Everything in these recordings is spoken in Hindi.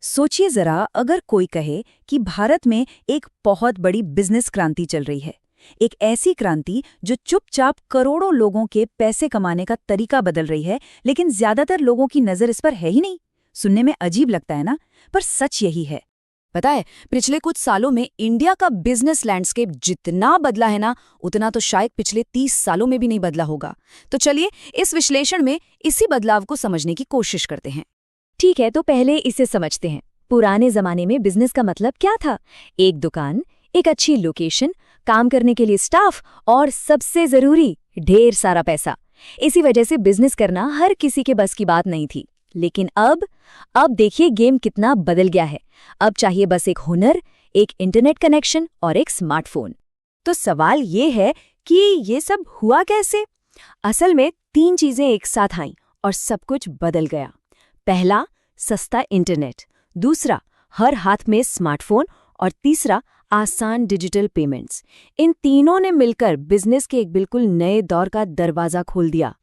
सोचिए जरा, अगर कोई कहे कि भारत में एक बहुत बड़ी बिजनेस क्रांति चल रही है। एक ऐसी क्रांति जो चुपचाप करोड़ों लोगों के पैसे कमाने का तरीका बदल रही है, लेकिन ज्यादातर लोगों की नजर इस पर है ही नहीं। सुनने में अजीब लगता है ना, पर सच यही है। पता है, पिछले कुछ सालों में इंडिया का बिजनेस लैंडस्केप जितना बदला है ना, उतना तो शायद पिछले 30 सालों में भी नहीं बदला होगा। तो चलिए इस विश्लेषण में इसी बदलाव को समझने की कोशिश करते हैं। ठीक है, तो पहले इसे समझते हैं। पुराने जमाने में बिजनेस का मतलब क्या था? एक दुकान, एक अच्छी लोकेशन, काम करने के लिए स्टाफ और सबसे जरूरी ढेर सारा पैसा। इसी वजह से बिजनेस करना हर किसी के बस की बात नहीं थी। लेकिन अब देखिए गेम कितना बदल गया है। अब चाहिए बस एक हुनर, एक इंटरनेट कनेक्शन और एक स्मार्टफोन। तो सवाल ये है कि ये सब हुआ कैसे? असल में 3 चीजें एक साथ आईं और सब कुछ बदल गया। पहला, सस्ता इंटरनेट। दूसरा, हर हाथ में स्मार्टफोन। और तीसरा, आसान डिजिटल पेमेंट्स। इन तीनों ने मिलकर बिजनेस के एक बिल्कुल नए दौर का दरवाजा खोल दिया।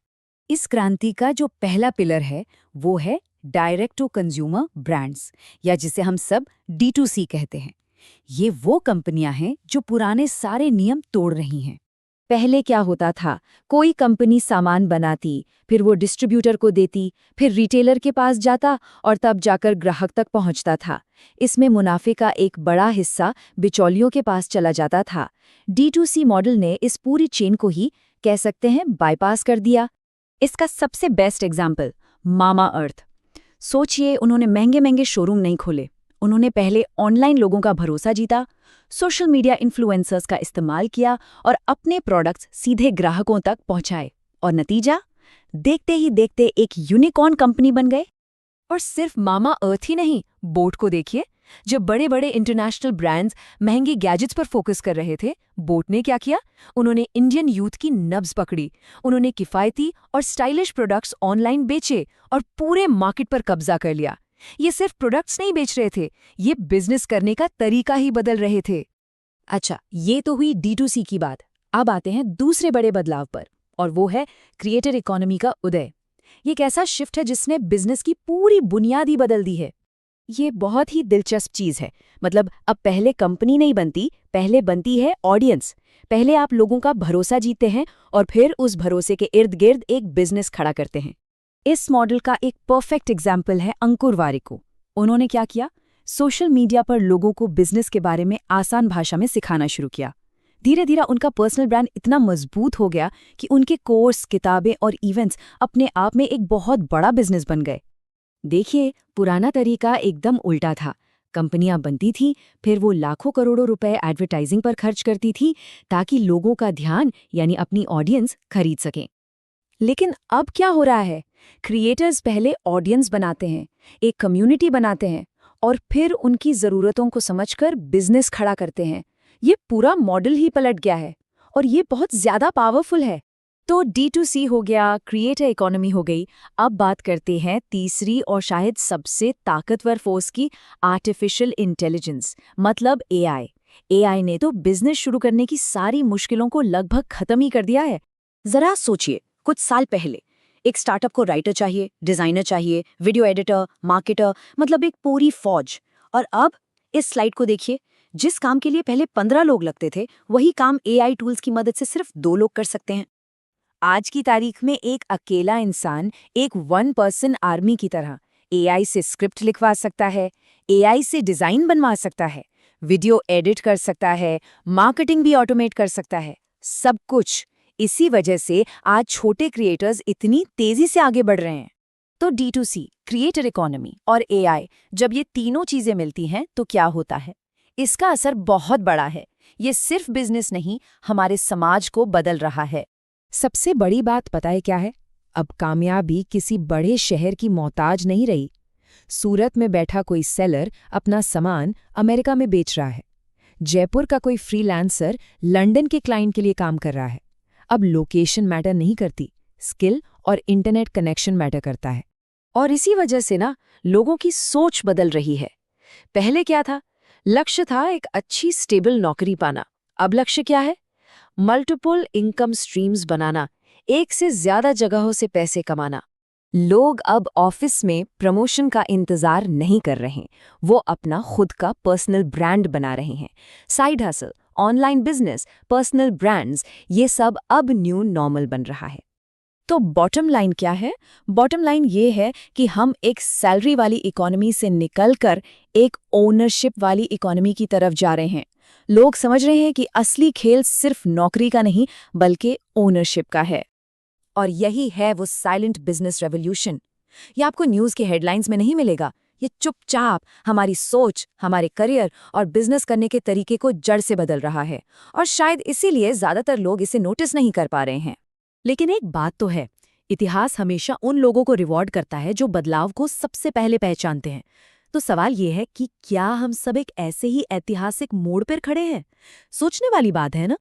इस क्रांति का जो पहला पिलर है वो है डायरेक्ट टू कंज्यूमर ब्रांड्स, या जिसे हम सब D2C कहते हैं। ये वो कंपनियां हैं जो पुराने सारे नियम तोड़ रही हैं। पहले क्या होता था, कोई कंपनी सामान बनाती, फिर वो डिस्ट्रीब्यूटर को देती, फिर रिटेलर के पास जाता और तब जाकर ग्राहक तक पहुंचता था। इसमें मुनाफे का एक बड़ा हिस्सा बिचौलियों के पास चला जाता था। D2C मॉडल ने इस पूरी चेन को ही कह सकते हैं बाईपास कर दिया। इसका सबसे बेस्ट एग्जाम्पल मामा अर्थ। सोचिए, उन्होंने महंगे महंगे शोरूम नहीं खोले। उन्होंने पहले ऑनलाइन लोगों का भरोसा जीता, सोशल मीडिया इन्फ्लुएंसर्स का इस्तेमाल किया और अपने प्रोडक्ट्स सीधे ग्राहकों तक पहुंचाए। और नतीजा, देखते ही देखते एक यूनिकॉर्न कंपनी बन गए। और सिर्फ मामा अर्थ ही नहीं, बोट को देखिए। जब बड़े बड़े इंटरनेशनल ब्रांड्स महंगे गैजेट्स पर फोकस कर रहे थे, बोट ने क्या किया? उन्होंने इंडियन यूथ की नब्ज पकड़ी। उन्होंने किफायती और स्टाइलिश प्रोडक्ट्स ऑनलाइन बेचे और पूरे मार्केट पर कब्जा कर लिया। ये सिर्फ प्रोडक्ट्स नहीं बेच रहे थे, ये बिजनेस करने का तरीका ही बदल रहे थे। अच्छा, ये तो हुई D2C की बात। अब आते हैं दूसरे बड़े बदलाव पर, और वो है क्रिएटर इकोनॉमी का उदय। ये एक ऐसा शिफ्ट है जिसने बिजनेस की पूरी बुनियाद ही बदल दी है। ये बहुत ही दिलचस्प चीज है। मतलब अब पहले कंपनी नहीं बनती, पहले बनती है ऑडियंस। पहले आप लोगों का भरोसा जीतते हैं और फिर उस भरोसे के इर्द गिर्द एक बिजनेस खड़ा करते हैं। इस मॉडल का एक परफेक्ट एग्जाम्पल है अंकुर वारिको। उन्होंने क्या किया? सोशल मीडिया पर लोगों को बिजनेस के बारे में आसान भाषा में सिखाना शुरू किया। धीरे धीरे उनका पर्सनल ब्रांड इतना मजबूत हो गया कि उनके कोर्स, किताबें और इवेंट्स अपने आप में एक बहुत बड़ा बिजनेस बन गए। देखिए, पुराना तरीका एकदम उल्टा था। कंपनियां बनती थीं, फिर वो लाखों करोड़ों रुपए एडवर्टाइजिंग पर खर्च करती थी ताकि लोगों का ध्यान यानी अपनी ऑडियंस खरीद सकें। लेकिन अब क्या हो रहा है? क्रिएटर्स पहले ऑडियंस बनाते हैं, एक कम्युनिटी बनाते हैं और फिर उनकी ज़रूरतों को समझकर बिजनेस खड़ा करते हैं। ये पूरा मॉडल ही पलट गया है और ये बहुत ज़्यादा पावरफुल है। तो D2C हो गया, क्रिएटर इकोनॉमी हो गई। अब बात करते हैं तीसरी और शायद सबसे ताकतवर फोर्स की, आर्टिफिशियल इंटेलिजेंस, मतलब AI। AI ने तो बिजनेस शुरू करने की सारी मुश्किलों को लगभग खत्म ही कर दिया है। जरा सोचिए, कुछ साल पहले एक स्टार्टअप को राइटर चाहिए, डिजाइनर चाहिए, वीडियो एडिटर, मार्केटर, मतलब एक पूरी फौज। और अब इस स्लाइड को देखिए, जिस काम के लिए पहले 15 लोग लगते थे, वही काम AI टूल्स की मदद से सिर्फ 2 लोग कर सकते हैं। आज की तारीख में एक अकेला इंसान एक 1 पर्सन आर्मी की तरह AI से स्क्रिप्ट लिखवा सकता है, AI से डिजाइन बनवा सकता है, वीडियो एडिट कर सकता है, मार्केटिंग भी ऑटोमेट कर सकता है। सब कुछ इसी वजह से आज छोटे क्रिएटर्स इतनी तेजी से आगे बढ़ रहे हैं। तो D2C, क्रिएटर इकोनॉमी और AI, जब ये तीनों चीजें मिलती हैं तो क्या होता है? इसका असर बहुत बड़ा है। ये सिर्फ बिजनेस नहीं, हमारे समाज को बदल रहा है। सबसे बड़ी बात पता है क्या है? अब कामयाबी किसी बड़े शहर की मोहताज नहीं रही। सूरत में बैठा कोई सेलर अपना सामान अमेरिका में बेच रहा है। जयपुर का कोई फ्रीलांसर लंदन के क्लाइंट के लिए काम कर रहा है। अब लोकेशन मैटर नहीं करती, स्किल और इंटरनेट कनेक्शन मैटर करता है। और इसी वजह से ना, लोगों की सोच बदल रही है। पहले क्या था? लक्ष्य था एक अच्छी स्टेबल नौकरी पाना। अब लक्ष्य क्या है? मल्टीपल इनकम स्ट्रीम्स बनाना, एक से ज्यादा जगहों से पैसे कमाना। लोग अब ऑफिस में प्रमोशन का इंतजार नहीं कर रहे हैं, वो अपना खुद का पर्सनल ब्रांड बना रहे हैं। Side hustle, online business, personal brands, ये सब अब न्यू नॉर्मल बन रहा है। तो बॉटम लाइन क्या है? बॉटम लाइन ये है कि हम एक सैलरी वाली इकोनॉमी से निकलकर एक ओनरशिप वाली इकोनॉमी की तरफ जा रहे हैं। लोग समझ रहे हैं कि असली खेल सिर्फ नौकरी का नहीं बल्कि ओनरशिप का है। और यही है वो साइलेंट बिजनेस रेवोल्यूशन। ये आपको न्यूज़ के हेडलाइंस में नहीं मिलेगा, ये चुपचाप हमारी सोच, हमारे करियर और बिजनेस करने के तरीके को जड़ से बदल रहा है, और शायद इसीलिए ज़्यादातर लोग इसे नोटिस नहीं कर पा रहे हैं। लेकिन एक बात तो है, इतिहास हमेशा उन लोगों को रिवॉर्ड करता है जो बदलाव को सबसे पहले पहचानते हैं। तो सवाल ये है कि क्या हम सब एक ऐसे ही ऐतिहासिक मोड़ पर खड़े हैं? सोचने वाली बात है ना?